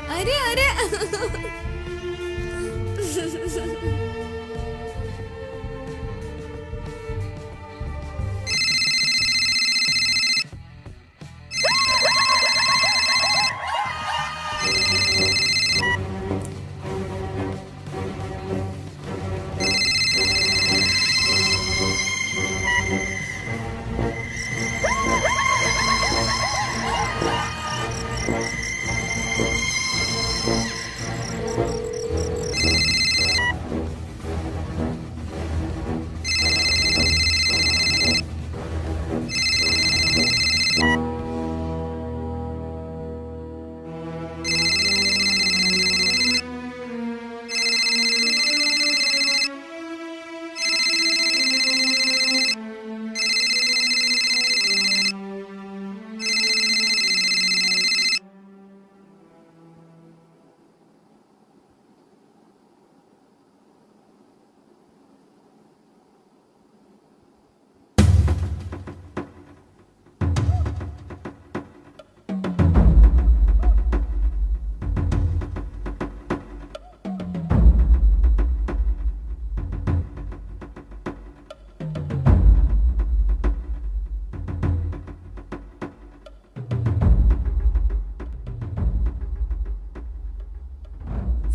अरे अरे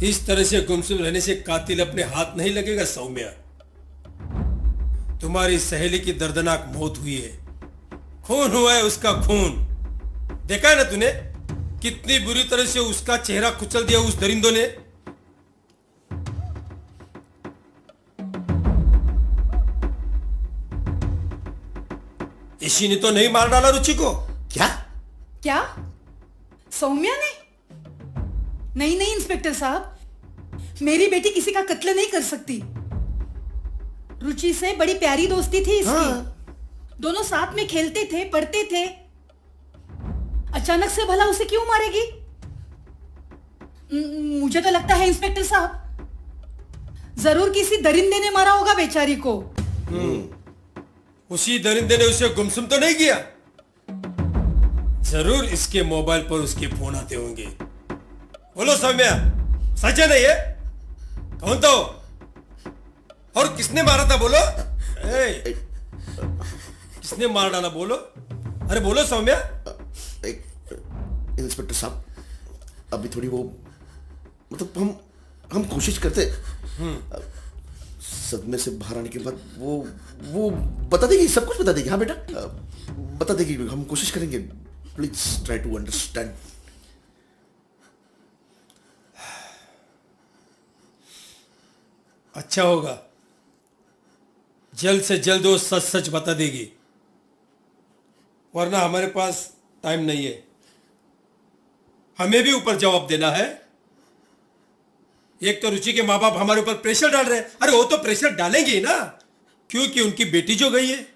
इस तरह से गुमसुम रहने से कातिल अपने हाथ नहीं लगेगा सौम्या। तुम्हारी सहेली की दर्दनाक मौत हुई है, खून हुआ है उसका खून। देखा है ना तूने कितनी बुरी तरह से उसका चेहरा कुचल दिया उस दरिंदों ने। इसी ने तो नहीं मार डाला रुचि को। क्या क्या? सौम्या ने? नहीं नहीं इंस्पेक्टर साहब, मेरी बेटी किसी का कत्ल नहीं कर सकती। रुचि से बड़ी प्यारी दोस्ती थी इसकी। हाँ। दोनों साथ में खेलते थे, पढ़ते थे। अचानक से भला उसे क्यों मारेगी? मुझे तो लगता है इंस्पेक्टर साहब, जरूर किसी दरिंदे ने मारा होगा बेचारी को। उसी दरिंदे ने उसे गुमसुम तो नहीं किया। जरूर इसके मोबाइल पर उसके फोन आते होंगे। बोलो सौम्या, सच है नहीं है? कौन तो और किसने मारा था? बोलो। किसने मार डाला? बोलो। अरे बोलो सौम्या। इंस्पेक्टर साहब, अभी थोड़ी वो मतलब हम कोशिश करते। सदमे से बाहर आने के बाद वो बता देगी, सब कुछ बता देगी। हाँ बेटा, बता देगी। हम कोशिश करेंगे। Please try to understand. अच्छा होगा, जल्द से जल्द वो सच सच बता देगी, वरना हमारे पास टाइम नहीं है। हमें भी ऊपर जवाब देना है। एक तो रुचि के माँ बाप हमारे ऊपर प्रेशर डाल रहे हैं। अरे वो तो प्रेशर डालेंगे ही ना। क्योंकि उनकी बेटी जो गई है।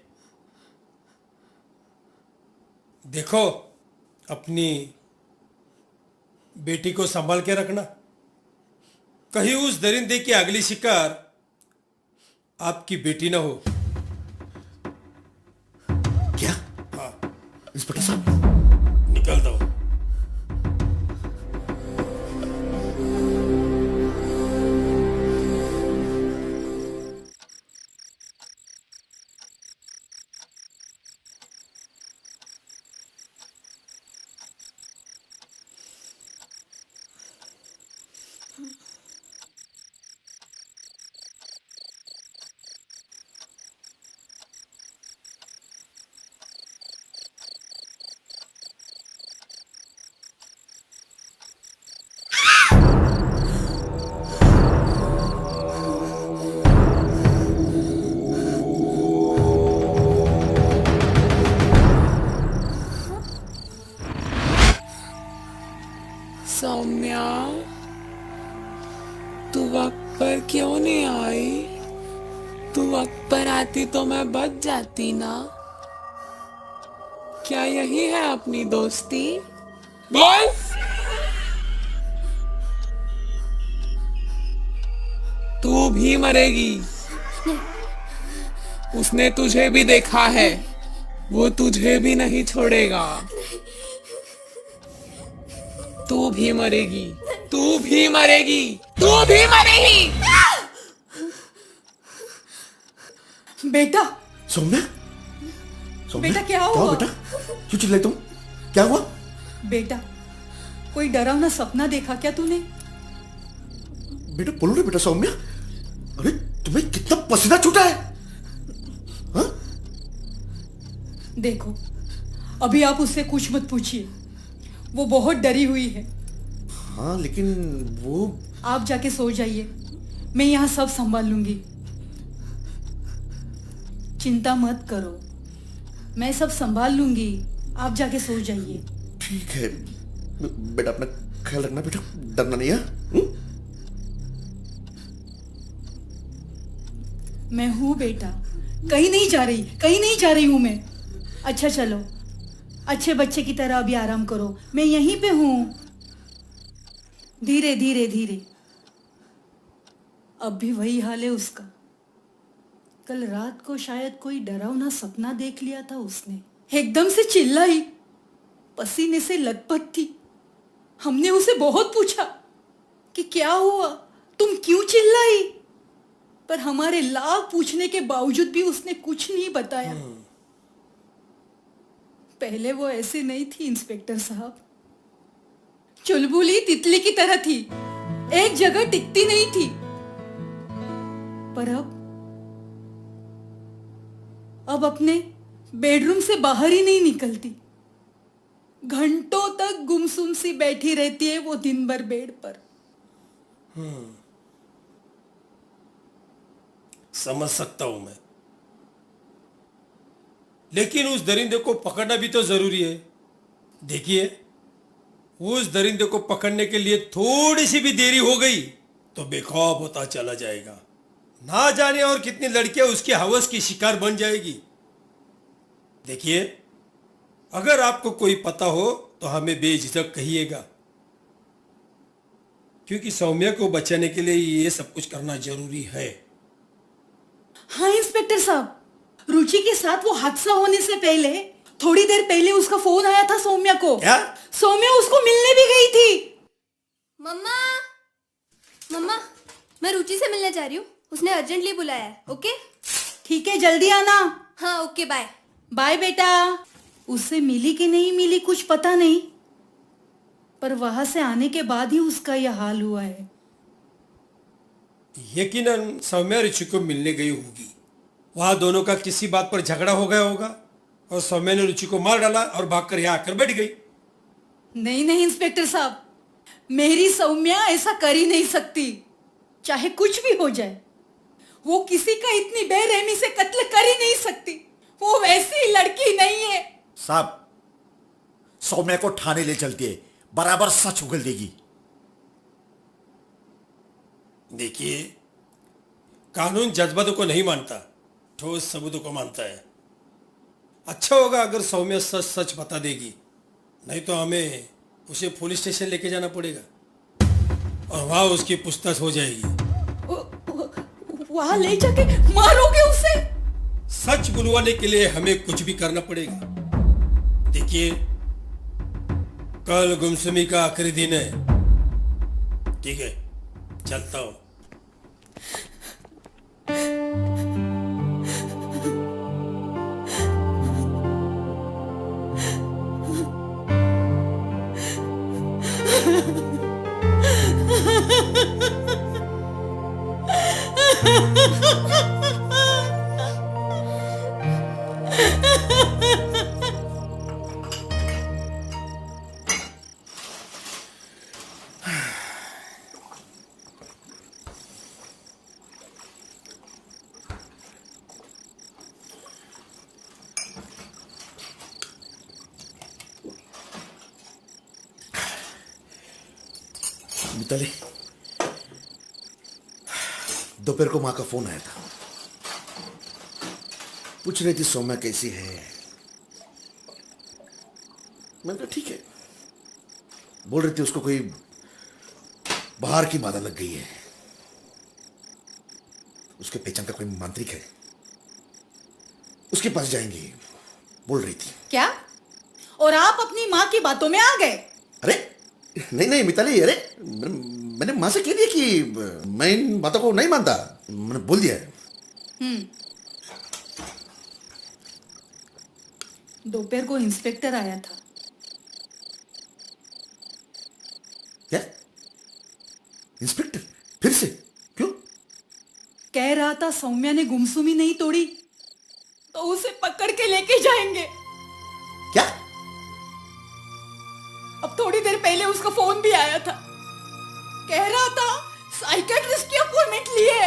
देखो, अपनी बेटी को संभाल के रखना, कहीं उस दरिंदे की अगली शिकार आपकी बेटी ना हो। क्या? हाँ, इंस्पेक्टर साहब, निकल दो। सौम्या, तू वक्त पर क्यों नहीं आई? तू वक्त पर आती तो मैं बच जाती ना। क्या यही है अपनी दोस्ती? बोल। तू भी मरेगी। उसने तुझे भी देखा है, वो तुझे भी नहीं छोड़ेगा। तू भी मरेगी, तू भी मरेगी, तू भी मरेगी। बेटा, सौम्या, सौम्या, बेटा, क्या हुआ? बेटा, क्यों चिल्लाई तुम? क्या हुआ? बेटा, कोई डरावना सपना देखा क्या तूने? बेटा बोलो ना बेटा। सौम्या, अरे तुम्हें कितना पसीना छूटा है? हाँ? देखो, अभी आप उससे कुछ मत पूछिए, वो बहुत डरी हुई है। हाँ, लेकिन वो... आप जाके सो जाइए, मैं यहाँ सब संभाल लूंगी। चिंता मत करो, मैं सब संभाल लूंगी, आप जाके सो जाइए। ठीक है बेटा, अपना ख्याल रखना बेटा, डरना नहीं है। मैं हूँ बेटा, कहीं नहीं जा रही, कहीं नहीं जा रही हूँ मैं। अच्छा चलो, अच्छे बच्चे की तरह अभी आराम करो, मैं यहीं पे हूँ। धीरे धीरे धीरे। अब भी वही हाल है उसका। कल रात को शायद कोई डरावना सपना देख लिया था उसने। एकदम से चिल्लाई, पसीने से लथपथ थी। हमने उसे बहुत पूछा कि क्या हुआ, तुम क्यों चिल्लाई, पर हमारे लाख पूछने के बावजूद भी उसने कुछ नहीं बताया। पहले वो ऐसे नहीं थी इंस्पेक्टर साहब, चुलबुली तितली की तरह थी, एक जगह टिकती नहीं थी। पर अब अपने बेडरूम से बाहर ही नहीं निकलती। घंटों तक गुमसुम सी बैठी रहती है वो दिन भर बेड पर। समझ सकता हूं मैं, लेकिन उस दरिंदे को पकड़ना भी तो जरूरी है। देखिए, उस दरिंदे को पकड़ने के लिए थोड़ी सी भी देरी हो गई तो बेखौफ होता चला जाएगा। ना जाने और कितनी लड़कियां उसकी हवस की शिकार बन जाएगी। देखिए, अगर आपको कोई पता हो तो हमें बेझिझक कहिएगा, क्योंकि सौम्या को बचाने के लिए ये सब कुछ करना जरूरी है। हाँ इंस्पेक्टर साहब, रुचि के साथ वो हादसा होने से पहले, थोड़ी देर पहले उसका फोन आया था सौम्या को। क्या? सौम्या उसको मिलने भी गई थी। मम्मा, मम्मा, मैं रुचि से मिलने जा रही हूँ, उसने अर्जेंटली बुलाया है। ओके? ठीक है, जल्दी आना। हाँ ओके, बाय। बाय बेटा। उससे मिली कि नहीं मिली कुछ पता नहीं, पर वहां से आने के बाद ही उसका यह हाल हुआ है। यकीनन सौम्या रुचि को मिलने गई होगी। वहां दोनों का किसी बात पर झगड़ा हो गया होगा और सौम्या ने रुचि को मार डाला और भागकर यहाँ आकर बैठ गई। नहीं नहीं इंस्पेक्टर साहब, मेरी सौम्या ऐसा कर ही नहीं सकती, चाहे कुछ भी हो जाए। वो किसी का इतनी बेरहमी से कत्ल कर ही नहीं सकती, वो वैसी लड़की नहीं है। साहब, सौम्या को थाने ले चलती है, बराबर सच उगल देगी। देखिए, कानून जज्बातों को नहीं मानता, ठोस सबूतों को मानता है। अच्छा होगा अगर सौम्या सच सच बता देगी, नहीं तो हमें उसे पुलिस स्टेशन लेके जाना पड़ेगा और वहां उसकी पूछताछ हो जाएगी। वहां ले जाके मारोगे उसे? सच बुलवाने के लिए हमें कुछ भी करना पड़ेगा। देखिए, कल गुमसुमी का आखिरी दिन है। ठीक है, चलता हूं। मिताली, दोपहर को मां का फोन आया था। पूछ रही थी सौम्या कैसी है। मैंने कहा ठीक है। बोल रही थी उसको कोई बाहर की मादा लग गई है, उसके पहचान का कोई मांत्रिक है, उसके पास जाएंगे बोल रही थी। क्या? और आप अपनी माँ की बातों में आ गए? अरे नहीं नहीं मिताली, अरे मैंने मां से कह दिया कि मैं इन बातों को नहीं मानता। मैंने बोल दिया है। दोपहर को इंस्पेक्टर आया था। क्या? इंस्पेक्टर? फिर से? क्यों? कह रहा था सौम्या ने गुमसुमी नहीं तोड़ी तो उसे पकड़ के लेके जाएंगे। क्या? अब थोड़ी देर पहले उसका फोन भी आया था। कह रहा था साइकियाट्रिस्ट की अपॉइंटमेंट लिए।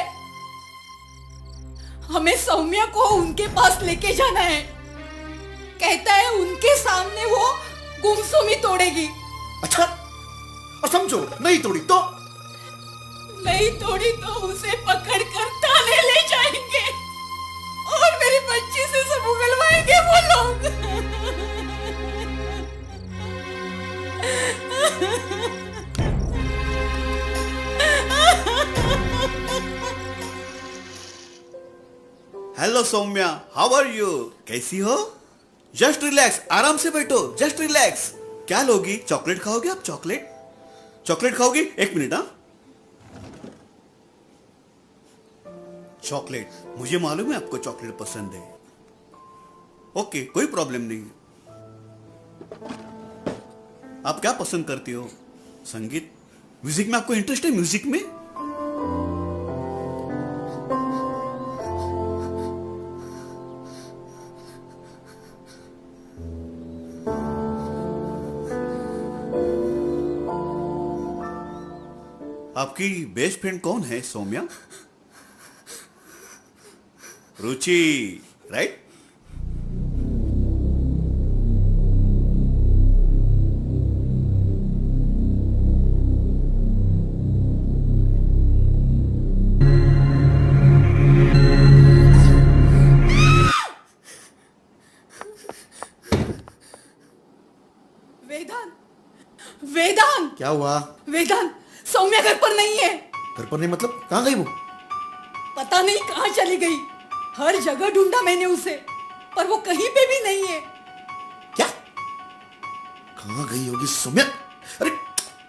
हमें सौम्या को उनके पास लेके जाना है। कहता है उनके सामने वो गुमसुमी तोड़ेगी। अच्छा, और समझो नहीं तोड़ी तो? नहीं तोड़ी तो उसे पकड़ कर थाने ले जाएंगे और मेरी बच्ची से सब उगलवाएंगे वो लोग। Hello Saumya, how are you? कैसी हो? जस्ट रिलैक्स, आराम से बैठो, जस्ट रिलैक्स। क्या लोगी? चॉकलेट खाओगे आप? चॉकलेट? चॉकलेट खाओगी? एक मिनट। हाँ, चॉकलेट, मुझे मालूम है आपको चॉकलेट पसंद है। ओके, कोई प्रॉब्लम नहीं। आप क्या पसंद करती हो? संगीत, म्यूजिक में आपको इंटरेस्ट है? म्यूजिक में? आपकी बेस्ट फ्रेंड कौन है सौम्या? रुचि, राइट? वेदांत, वेदांत, क्या हुआ? वेदांत, सौम्या घर पर नहीं है। घर पर नहीं मतलब? कहां गई वो? पता नहीं कहां चली गई। हर जगह ढूंढा मैंने उसे, पर वो कहीं पे भी नहीं है। क्या? कहां गई होगी सौम्या? अरे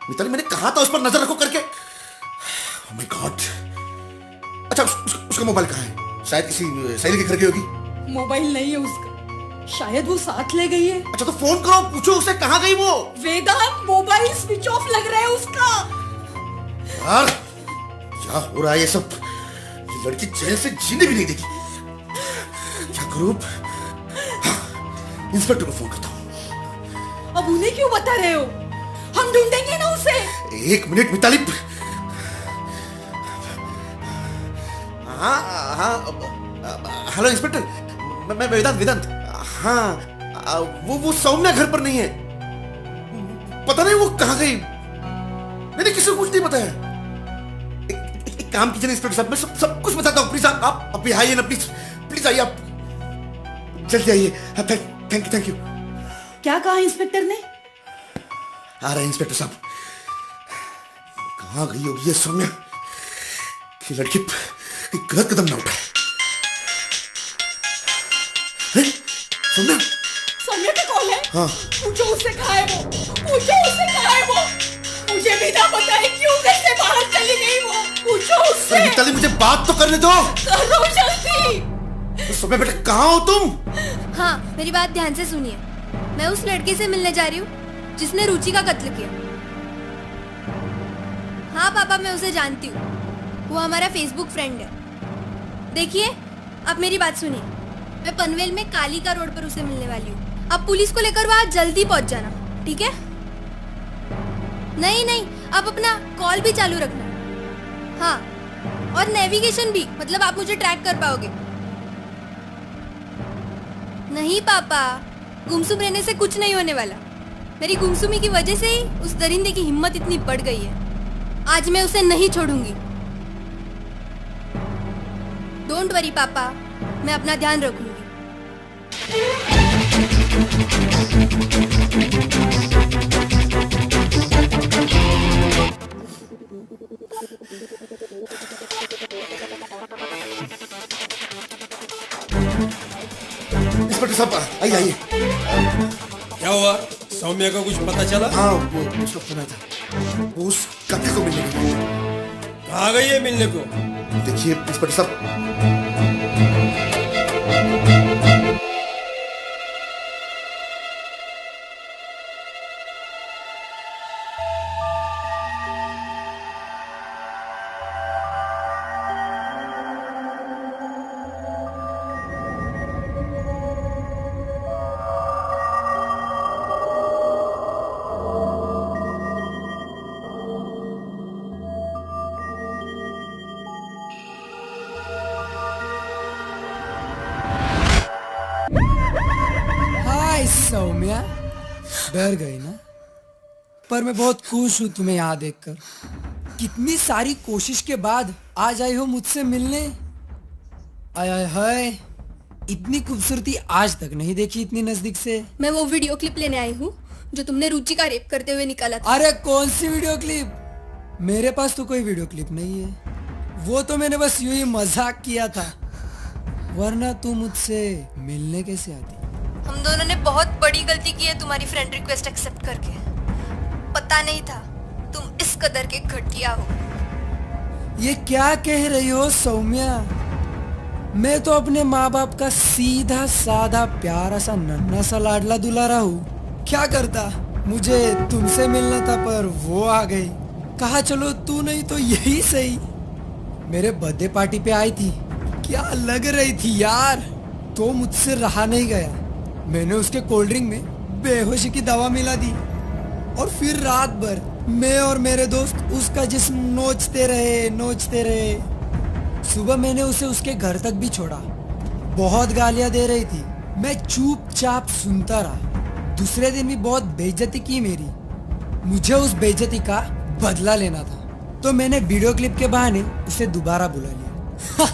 मिताली, मैंने कहा था उस पर नजर रखो करके। Oh my God. अच्छा, उसका मोबाइल कहां है? शायद किसी सहेली के घर गई होगी। मोबाइल नहीं है उसका, शायद वो साथ ले गई है। अच्छा तो फोन करो, पूछो उसे कहां गई वो। वेदांत, मोबाइल स्विच ऑफ लग रहा है उसका। यार क्या हो रहा है ये सब? ये लड़की जेल से जीने भी नहीं देगी। क्या करूं? हाँ, इंस्पेक्टर को फोन करता हूं। अब उन्हें क्यों बता रहे हो? हम ढूंढेंगे ना उसे। एक मिनट मिताली। हाँ हाँ, हेलो इंस्पेक्टर, मैं वेदांत वेदांत। हाँ, वो सौम्या घर पर नहीं है। पता नहीं वो कहां गई। मैंने किसी को कुछ नहीं बताया। एक काम कीजिए इंस्पेक्टर साहब, मैं सब कुछ बताता हूँ। प्लीज आप अभी आइए ना प्लीज। प्लीज आइए आप, जल्दी आइए। Thank you. क्या कहा इंस्पेक्टर ने? आ रहे हैं इंस्पेक्टर साहब। कहाँ गई होगी ये सौम्या कि लड़की गलत कदम ना उठाए। सौम्या सौम्या का कॉल है। हाँ। पूछो उससे कहाँ है वो, मुझे भी ना पता है क्यों घर से बाहर चली गई वो। पूछो उससे। अरे मिताली मुझे बात तो करने दो। करो जल्दी। तो सौम्या बेटा कहाँ हो तुम? हाँ, मेरी बात ध्यान से सुनिए। मैं उस लड़के से मिलने जा रही हूँ जिसने रुचि का कत्ल किया। हाँ पापा, मैं उसे जानती हूँ, वो हमारा फेसबुक फ्रेंड है। देखिए, अब मेरी बात सुनिए। मैं पनवेल में काली का रोड पर उसे मिलने वाली हूँ। अब पुलिस को लेकर वहाँ जल्दी पहुँच जाना, ठीक है? नहीं, अब अपना कॉल भी चालू रखना। हाँ, और नेविगेशन भी, मतलब आप मुझे ट्रैक कर पाओगे। नहीं पापा, गुमसुम रहने से कुछ नहीं होने वाला। मेरी गुमसुमी की वजह से ही उस दरिंदे की हिम्मत इतनी बढ़ गई है। आज मैं उसे नहीं छोड़ूंगी। डोंट वरी पापा, मैं अपना ध्यान रखूंगी। इंस्पेक्टर साहब आइए। क्या हुआ? सौम्या का कुछ पता चला? हाँ, वो उसका फोन आया था। वो उस कत्ल को मिलने गई। कहाँ गई है मिलने को? देखिए इंस्पेक्टर साहब, हाय सौम्या, डर गई ना? पर मैं बहुत खुश हूँ तुम्हें यहाँ देखकर। कितनी सारी कोशिश के बाद आज आई हो मुझसे मिलने। आय हाय, इतनी खूबसूरती आज तक नहीं देखी इतनी नजदीक से। मैं वो वीडियो क्लिप लेने आई हूँ जो तुमने रुचि का रेप करते हुए निकाला था। अरे कौन सी वीडियो क्लिप? मेरे पास तो कोई वीडियो क्लिप नहीं है। वो तो मैंने बस यूं ही मजाक किया था, वरना तू मुझसे मिलने कैसे आती? हम दोनों ने बहुत बड़ी गलती की है तुम्हारी फ्रेंड रिक्वेस्ट एक्सेप्ट करके। पता नहीं था तुम इस कदर के घटिया हो। ये क्या कह रही हो सौम्या? मैं तो अपने माँ बाप का सीधा साधा प्यारा सा नन्हा सा लाडला दुलारा हूँ। क्या करता, मुझे तुमसे मिलना था पर वो आ गई। कहा चलो तू नहीं तो यही सही। मेरे बर्थडे पार्टी पे आई थी, क्या लग रही थी यार। तो मुझसे रहा नहीं गया, मैंने उसके कोल्ड ड्रिंक में बेहोशी की दवा मिला दी और फिर रात भर मैं और मेरे दोस्त उसका जिस्म नोचते रहे। सुबह मैंने उसे उसके घर तक भी छोड़ा। बहुत गालियां दे रही थी, मैं चुपचाप सुनता रहा। दूसरे दिन भी बहुत बेइज्जती की मेरी। मुझे उस बेइज्जती का बदला लेना था, तो मैंने वीडियो क्लिप के बहाने उसे दोबारा बुला लिया।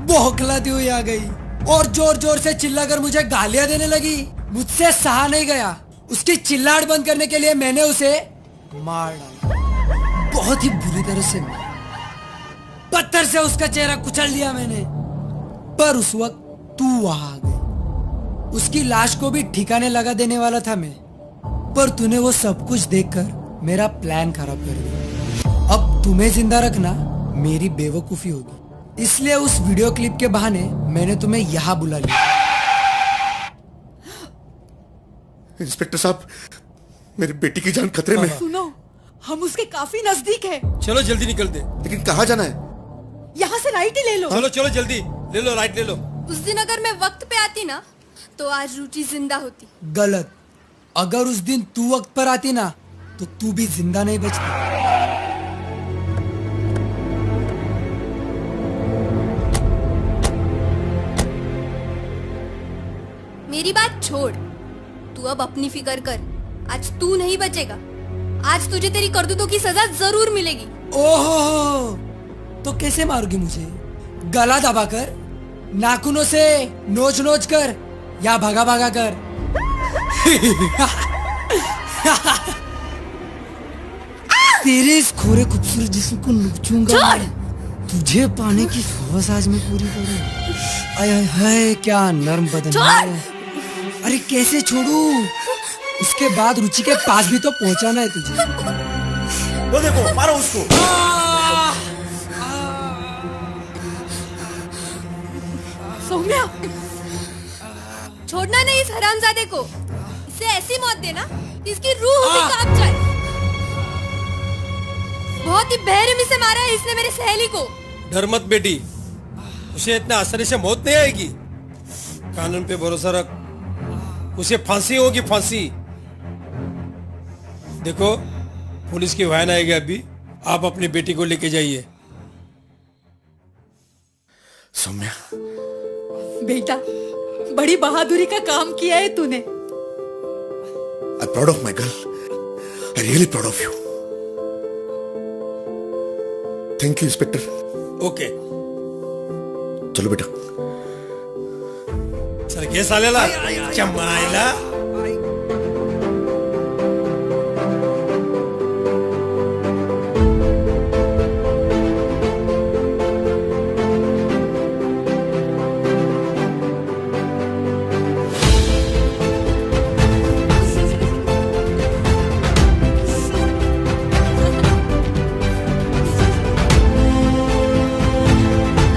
बौखलाती हुई आ गई और जोर जोर से चिल्लाकर मुझे गालियां देने लगी। मुझसे सहा नहीं गया। उसकी चिल्लाहट बंद करने के लिए मैंने उसे मार डाला, बहुत ही बुरी तरह से मारा। पत्थर से उसका चेहरा कुचल दिया मैंने। पर उस वक्त तू वहां आ गई। उसकी लाश को भी ठिकाने लगा देने वाला था मैं, पर तूने वो सब कुछ देखकर मेरा प्लान खराब कर दिया। अब तुम्हें जिंदा रखना मेरी बेवकूफी होगी, इसलिए उस वीडियो क्लिप के बहाने मैंने तुम्हें यहाँ बुला लिया। इंस्पेक्टर साहब, मेरी बेटी की जान खतरे में है। सुनो, हम उसके काफी नजदीक हैं। चलो जल्दी निकलते। लेकिन कहाँ जाना है? यहाँ से राइट ही ले लो। चलो जल्दी ले लो, राइट ले लो। उस दिन अगर मैं वक्त पे आती ना, तो आज रुचि जिंदा होती। गलत। अगर उस दिन तू वक्त पर आती ना, तो तू भी जिंदा नहीं बचती। मेरी बात छोड़, तू अब अपनी फिक्र कर। आज तू नहीं बचेगा। आज तुझे तेरी करतूतों की सजा जरूर मिलेगी। ओहो, तो कैसे मारोगी मुझे? गला दबाकर? नाखूनों से नोच नोच कर या भागा भागा कर। तेरे इस खोरे खूबसूरत जिस्म को नोचूंगा मैं। तुझे पाने की ख्वाहिश आज मैं पूरी करूं। आय हाय हाय क्या नरम बदन है। अरे कैसे छोड़ू? उसके बाद रुचि के पास भी तो पहुंचाना है तुझे। वो देखो, मारो उसको। सौम्या, छोड़ना नहीं इस हरामजादे को। इसे ऐसी मौत देना कि इसकी रूह भी कांप जाए। बहुत ही बेरहमी से मारा है इसने मेरे सहेली को। डर मत बेटी, उसे इतना आसानी से मौत नहीं आएगी। कानून पे भरोसा रख, उसे फांसी होगी, फांसी। देखो पुलिस की वैन आएगी अभी, आप अपनी बेटी को लेके जाइए। सौम्या, बेटा बड़ी बहादुरी का काम किया है तूने। I'm proud of my girl. I'm really proud of you. Thank you, inspector. Okay चलो बेटा। सर केस आलेला चमायला।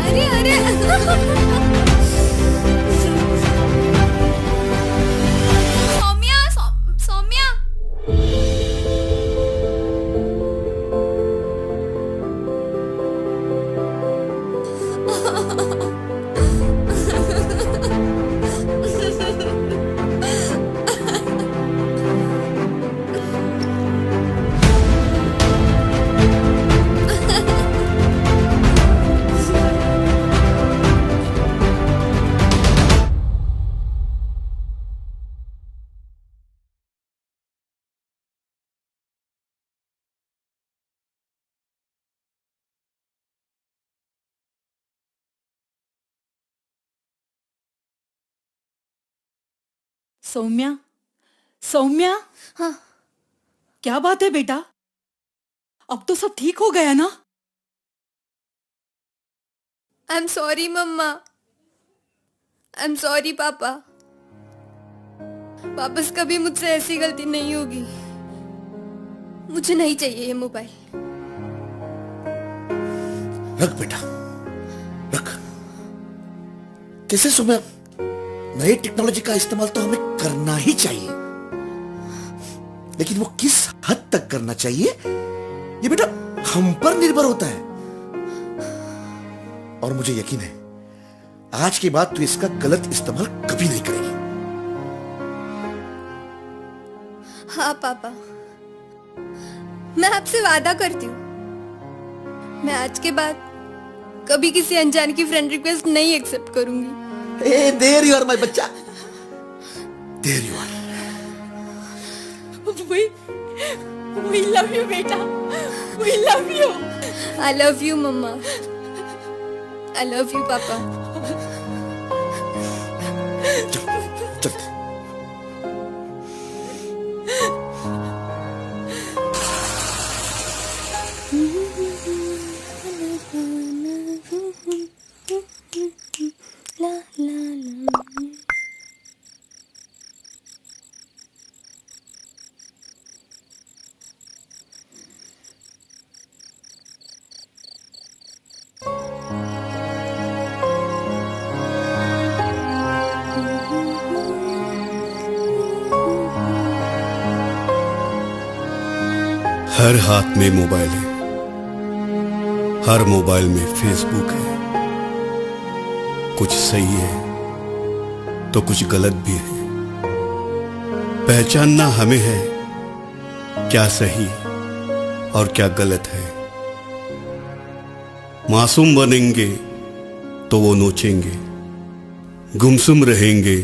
अरे अरे सौम्या, सौम्या। सौम्या, सौम्या। हाँ। क्या बात है बेटा? अब तो सब ठीक हो गया ना? आई एम सॉरी मम्मा। आई एम सॉरी पापा। वापस कभी मुझसे ऐसी गलती नहीं होगी। मुझे नहीं चाहिए ये मोबाइल। रख बेटा, रख। कैसे सौम्या, नई टेक्नोलॉजी का इस्तेमाल तो हमें करना ही चाहिए, लेकिन वो किस हद तक करना चाहिए ये बेटा हम पर निर्भर होता है। और मुझे यकीन है आज के बाद तू इसका गलत इस्तेमाल कभी नहीं करेगी। हाँ पापा, मैं आपसे वादा करती हूँ, मैं आज के बाद कभी किसी अनजान की फ्रेंड रिक्वेस्ट नहीं एक्सेप्ट करूंगी। Hey, there you are, my बच्चा। There you are। We love you बेटा। We love you। I love you मम्मा। I love you पापा। चल, चल। ला ला ला। हर हाथ में मोबाइल है, हर मोबाइल में फेसबुक है। कुछ सही है तो कुछ गलत भी है। पहचानना हमें है क्या सही और क्या गलत है। मासूम बनेंगे तो वो नोचेंगे, गुमसुम रहेंगे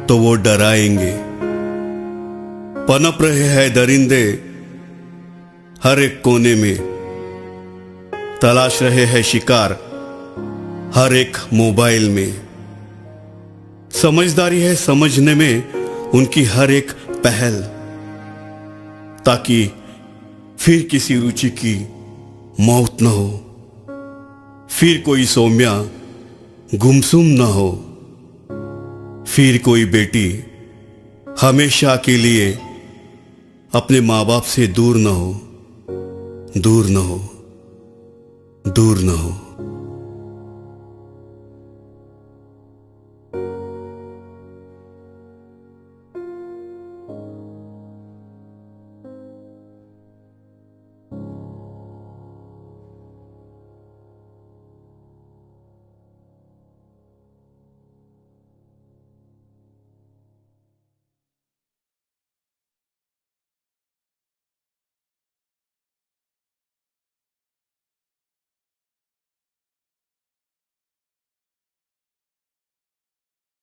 तो वो डराएंगे। पनप रहे हैं दरिंदे हर एक कोने में, तलाश रहे हैं शिकार हर एक मोबाइल में। समझदारी है समझने में उनकी हर एक पहल, ताकि फिर किसी रुचि की मौत न हो, फिर कोई सौम्या गुमसुम न हो, फिर कोई बेटी हमेशा के लिए अपने माँ बाप से दूर न हो, दूर न हो, दूर न हो।